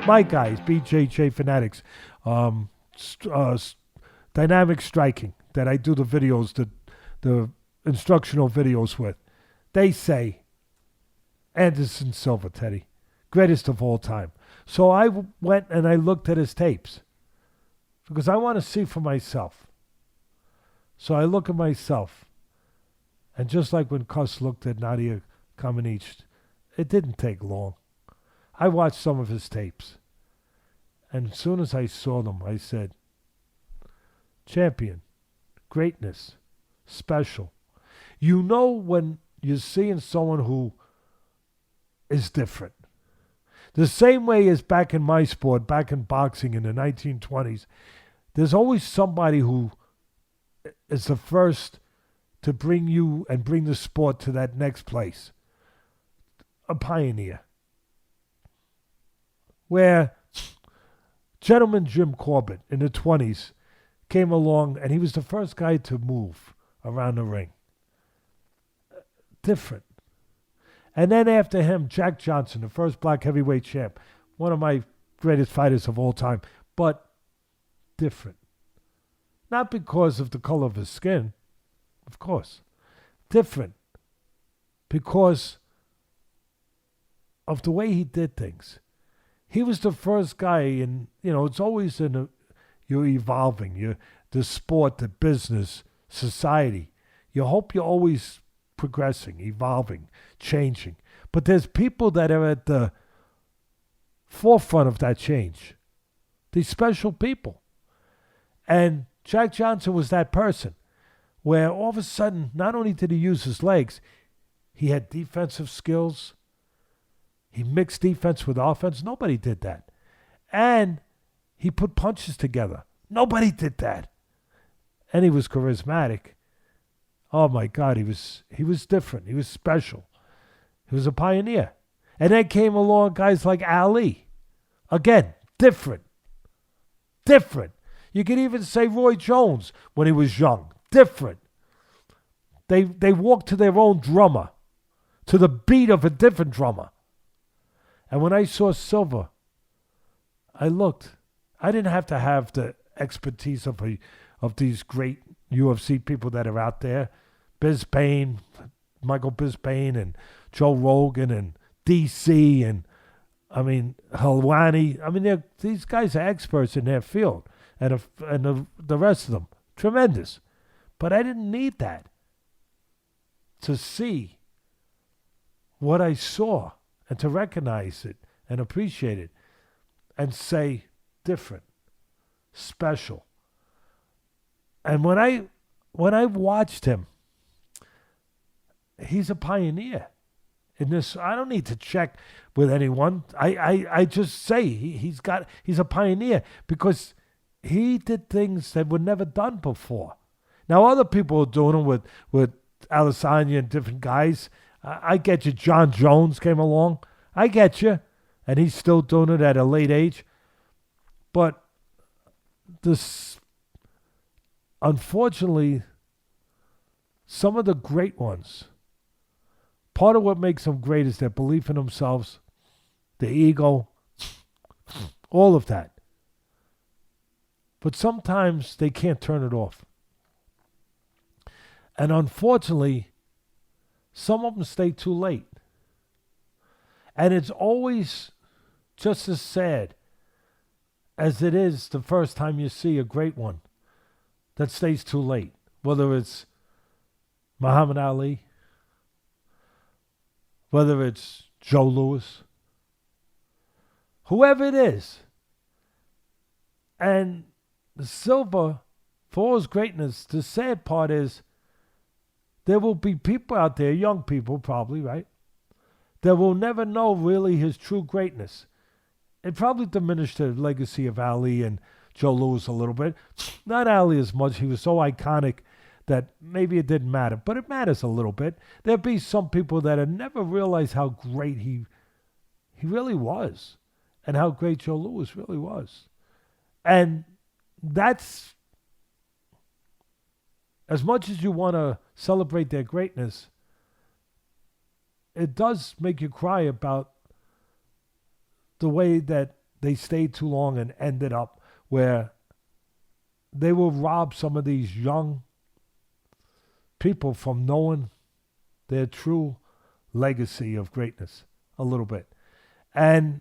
My guys, BJJ Fanatics, um, dynamic striking that I do the videos, the instructional videos with. They say Anderson Silva, Teddy, greatest of all time. So I went and I looked at his tapes because I want to see for myself. So I look at myself, and just like when Cuss looked at Nadia Comaneci, it didn't take long. I watched some of his tapes, and as soon as I saw them, I said, champion, greatness, special. You know when you're seeing someone who is different. The same way as back in my sport, back in boxing in the 1920s, there's always somebody who is the first to bring you and bring the sport to that next place. A pioneer. Where gentleman Jim Corbett in the 20s came along and he was the first guy to move around the ring. Different. And then after him, Jack Johnson, the first black heavyweight champ, one of my greatest fighters of all time, but different. Not because of the color of his skin, of course. Different because of the way he did things. He was the first guy, and it's always you're evolving, the sport, the business, society. You hope you're always progressing, evolving, changing. But there's people that are at the forefront of that change. These special people. And Jack Johnson was that person where all of a sudden, not only did he use his legs, he had defensive skills. He mixed defense with offense. Nobody did that. And he put punches together. Nobody did that. And he was charismatic. Oh my God, he was different. He was special. He was a pioneer. And then came along guys like Ali. Again, different. Different. You could even say Roy Jones when he was young. Different. They walked to their own drummer, to the beat of a different drummer. And when I saw Silva, I looked. I didn't have to have the expertise of these great UFC people that are out there. Michael Bisping, and Joe Rogan, and DC, and Helwani. These guys are experts in their field, and the rest of them, tremendous. But I didn't need that to see what I saw and to recognize it and appreciate it and say different, special. And when I watched him, he's a pioneer in this. I don't need to check with anyone. I just say he's a pioneer because he did things that were never done before. Now other people are doing them with Adesanya and different guys. I get you. John Jones came along. I get you. And he's still doing it at a late age. But unfortunately, some of the great ones, part of what makes them great is their belief in themselves, their ego, all of that. But sometimes they can't turn it off. And unfortunately, some of them stay too late. And it's always just as sad as it is the first time you see a great one that stays too late. Whether it's Muhammad Ali, whether it's Joe Louis, whoever it is. And Silva, for all his greatness, the sad part is there will be people out there, young people probably, right, that will never know really his true greatness. It probably diminished the legacy of Ali and Joe Louis a little bit. Not Ali as much. He was so iconic that maybe it didn't matter, but it matters a little bit. There'll be some people that have never realized how great he really was and how great Joe Louis really was. And that's, as much as you want to celebrate their greatness, it does make you cry about the way that they stayed too long and ended up where they will rob some of these young people from knowing their true legacy of greatness a little bit. And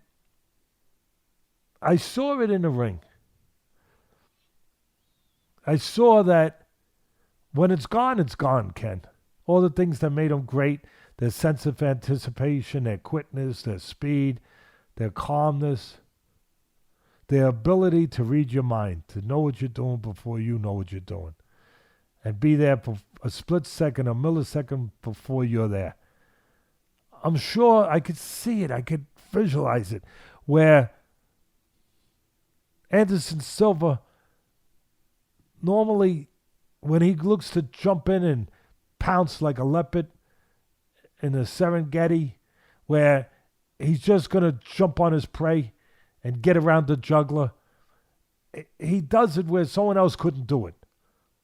I saw it in the ring. I saw that when it's gone, Ken. All the things that made them great, their sense of anticipation, their quickness, their speed, their calmness, their ability to read your mind, to know what you're doing before you know what you're doing, and be there for a split second, a millisecond before you're there. I'm sure I could see it, I could visualize it, where Anderson Silva, normally when he looks to jump in and pounce like a leopard in the Serengeti, where he's just going to jump on his prey and get around the juggler, he does it where someone else couldn't do it.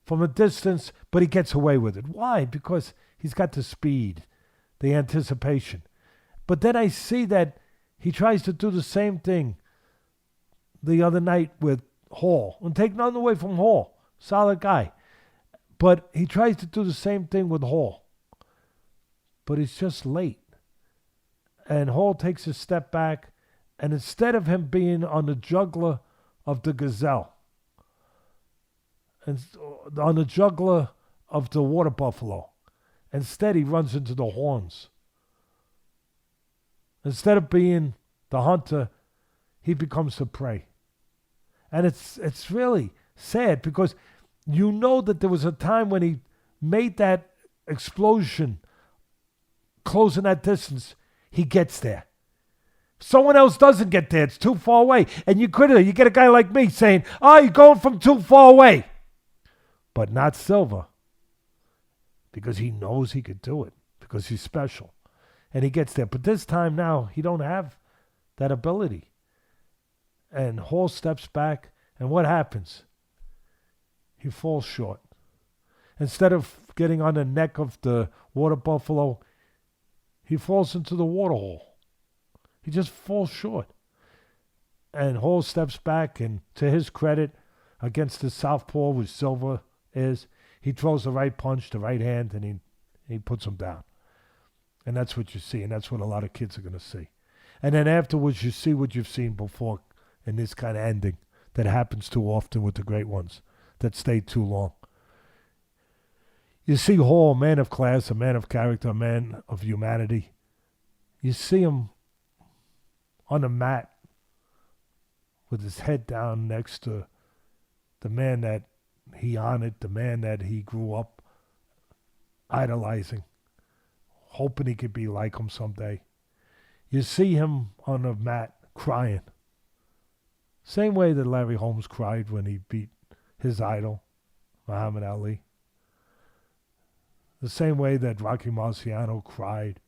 From a distance, but he gets away with it. Why? Because he's got the speed, the anticipation. But then I see that he tries to do the same thing the other night with Hall. And take nothing away from Hall. Solid guy. But he tries to do the same thing with Hall. But he's just late. And Hall takes a step back. And instead of him being on the juggler of the gazelle, and on the juggler of the water buffalo, instead he runs into the horns. Instead of being the hunter, he becomes the prey. And it's really sad, because you know that there was a time when he made that explosion, closing that distance, he gets there. Someone else doesn't get there. It's too far away. And you get a guy like me saying, oh, you're going from too far away. But not Silva, because he knows he could do it, because he's special. And he gets there. But this time now, he don't have that ability. And Hall steps back, and what happens? He falls short. Instead of getting on the neck of the water buffalo, he falls into the water hole. He just falls short. And Hall steps back, and to his credit, against the southpaw, which Silva is, he throws the right punch, the right hand, and he puts him down. And that's what you see, and that's what a lot of kids are going to see. And then afterwards, you see what you've seen before in this kind of ending that happens too often with the great ones that stay too long. You see Hall, a man of class, a man of character, a man of humanity. You see him on the mat with his head down next to the man that he honored, the man that he grew up idolizing, hoping he could be like him someday. You see him on the mat crying. Same way that Larry Holmes cried when he beat his idol, Muhammad Ali. The same way that Rocky Marciano cried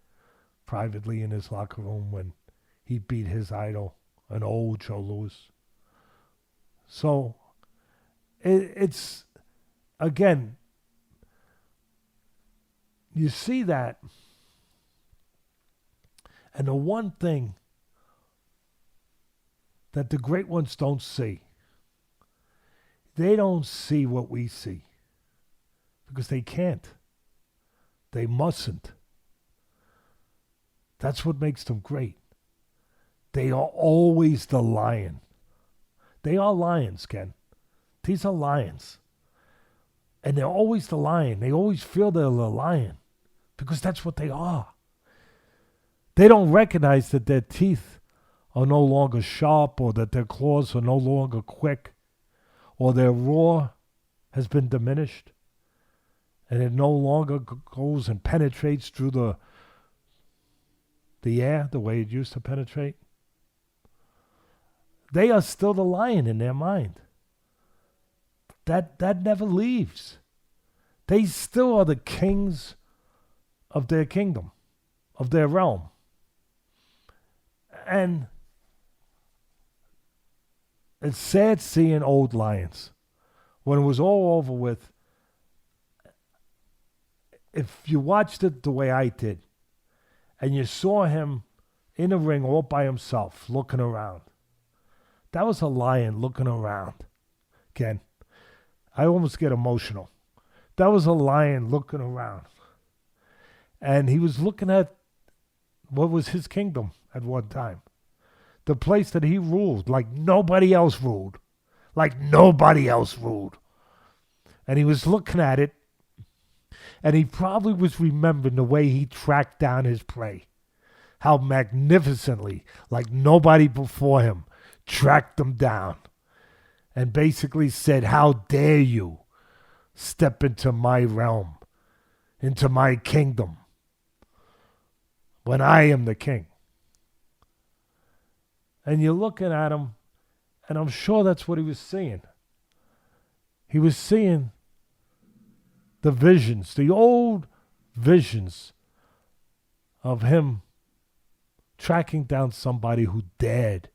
privately in his locker room when he beat his idol, an old Joe Louis. So, it's, again, you see that. And the one thing that the great ones don't see, they don't see what we see. Because they can't. They mustn't. That's what makes them great. They are always the lion. They are lions, Ken. These are lions. And they're always the lion. They always feel they're the lion. Because that's what they are. They don't recognize that their teeth are no longer sharp, or that their claws are no longer quick, or their roar has been diminished, and it no longer goes and penetrates through the air the way it used to penetrate. They are still the lion in their mind. That never leaves. They still are the kings of their kingdom, of their realm. And it's sad seeing old lions. When it was all over with, if you watched it the way I did, and you saw him in a ring all by himself, looking around, That was a lion looking around. Ken, I almost get emotional. That was a lion looking around. And he was looking at what was his kingdom at one time. The place that he ruled like nobody else ruled. Like nobody else ruled. And he was looking at it, and he probably was remembering the way he tracked down his prey. How magnificently, like nobody before him, tracked them down. And basically said, how dare you step into my realm, into my kingdom, when I am the king. And you're looking at him, and I'm sure that's what he was seeing. He was seeing the visions, the old visions of him tracking down somebody who dared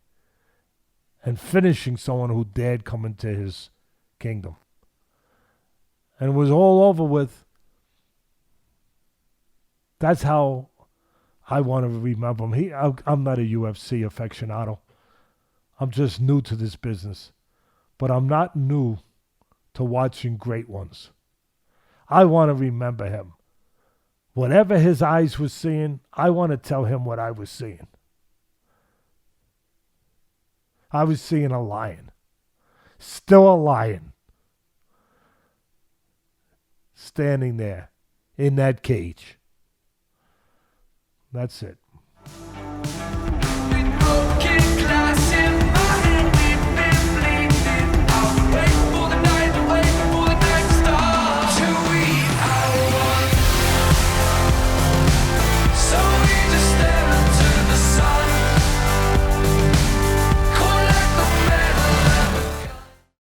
and finishing someone who dared come into his kingdom. And it was all over with. That's how I want to remember him. I'm not a UFC aficionado. I'm just new to this business. But I'm not new to watching great ones. I want to remember him. Whatever his eyes were seeing, I want to tell him what I was seeing. I was seeing a lion. Still a lion. Standing there in that cage. That's it.